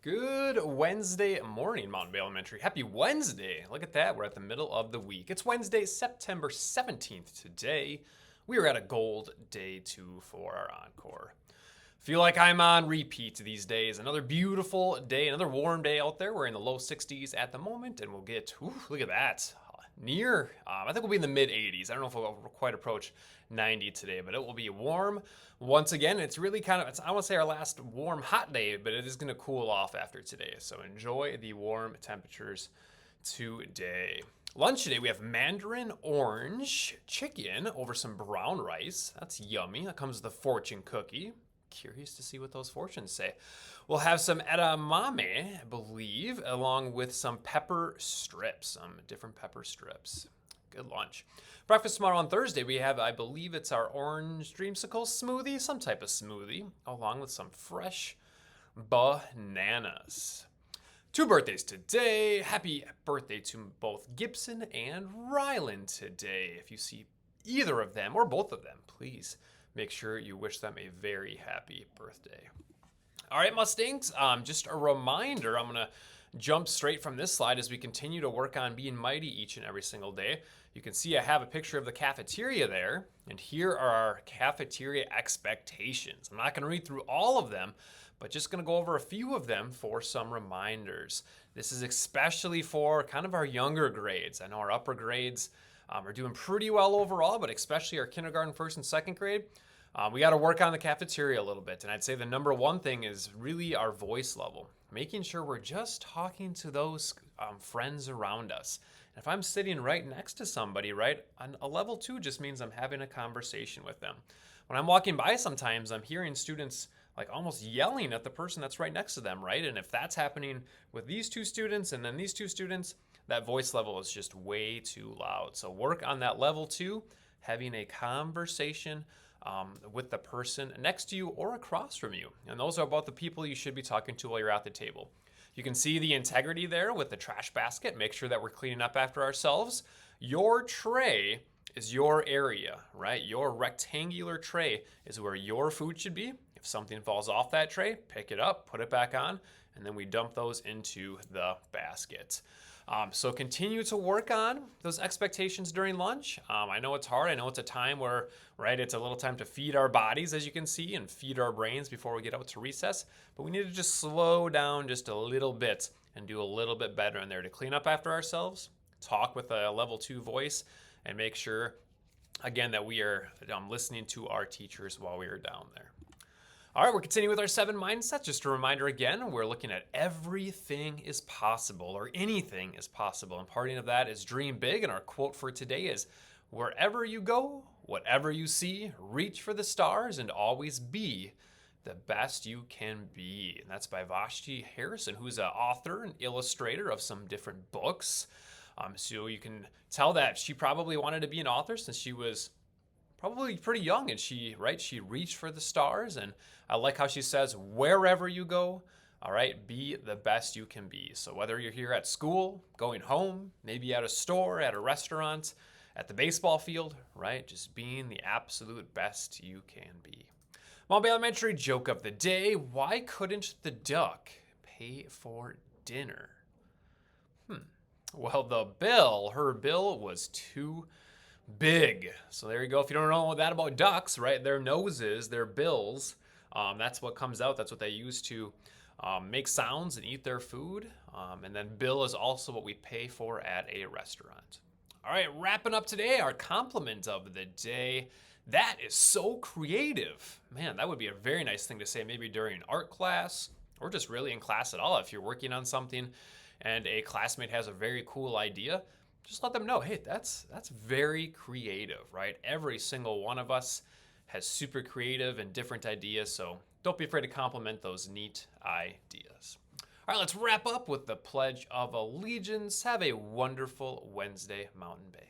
Good Wednesday morning, Mountain Bay Elementary. Happy Wednesday. Look at that. We're at the middle of the week. It's Wednesday, September 17th today. We are at a gold day 2 for our encore. Feel like I'm on repeat these days. Another beautiful day, another warm day out there. We're in the low 60s at the moment, and we'll get, look at that, I think we'll be in the mid 80s. I don't know if we'll quite approach 90 today, but it will be warm once again. It's really I won't say our last warm, hot day, but it is going to cool off after today. So enjoy the warm temperatures today. Lunch today, we have mandarin orange chicken over some brown rice. That's yummy. That comes with a fortune cookie. Curious to see what those fortunes say. We'll have some edamame, I believe, along with some pepper strips, some different pepper strips. Good lunch. Breakfast tomorrow on Thursday, we have, I believe it's our orange dreamsicle smoothie, some type of smoothie, along with some fresh bananas. 2 birthdays today. Happy birthday to both Gibson and Ryland today. If you see either of them or both of them, please make sure you wish them a very happy birthday. All right, Mustangs, just a reminder, I'm going to jump straight from this slide as we continue to work on being mighty each and every single day. You can see I have a picture of the cafeteria there, and here are our cafeteria expectations. I'm not going to read through all of them, but just going to go over a few of them for some reminders. This is especially for kind of our younger grades. I know our upper grades are doing pretty well overall, but especially our kindergarten, first and second grade, we got to work on the cafeteria a little bit. And I'd say the number one thing is really our voice level, making sure we're just talking to those friends around us. And if I'm sitting right next to somebody, right, on a level 2 just means I'm having a conversation with them. When I'm walking by, sometimes I'm hearing students like almost yelling at the person that's right next to them, right? And if that's happening with these 2 students and then these 2 students, that voice level is just way too loud. So work on that level 2, having a conversation with the person next to you or across from you. And those are about the people you should be talking to while you're at the table. You can see the integrity there with the trash basket. Make sure that we're cleaning up after ourselves. Your tray is your area, right? Your rectangular tray is where your food should be. If something falls off that tray, pick it up, put it back on, and then we dump those into the basket. So continue to work on those expectations during lunch. I know it's hard. I know it's a time where, right, it's a little time to feed our bodies, as you can see, and feed our brains before we get out to recess. But we need to just slow down just a little bit and do a little bit better in there to clean up after ourselves, talk with a level 2 voice, and make sure, again, that we are listening to our teachers while we are down there. All right, we're continuing with our 7 mindsets. Just a reminder again, we're looking at everything is possible, or anything is possible. And part of that is dream big. And our quote for today is, wherever you go, whatever you see, reach for the stars and always be the best you can be. And that's by Vashti Harrison, who's an author and illustrator of some different books. So you can tell that she probably wanted to be an author since she was probably pretty young, and she reached for the stars. And I like how she says, wherever you go, all right, be the best you can be. So whether you're here at school, going home, maybe at a store, at a restaurant, at the baseball field, right, just being the absolute best you can be. Mountain Bay Elementary joke of the day: why couldn't the duck pay for dinner? Well, her bill was too big. So there you go. If you don't know that about ducks, right, their noses, their bills, that's what comes out. That's what they use to make sounds and eat their food. And then bill is also what we pay for at a restaurant. All right, wrapping up today, our compliment of the day. That is so creative. Man, that would be a very nice thing to say maybe during art class or just really in class at all. If you're working on something and a classmate has a very cool idea, just let them know, hey, that's very creative, right? Every single one of us has super creative and different ideas, so don't be afraid to compliment those neat ideas. All right, let's wrap up with the Pledge of Allegiance. Have a wonderful Wednesday, Mountain Bay.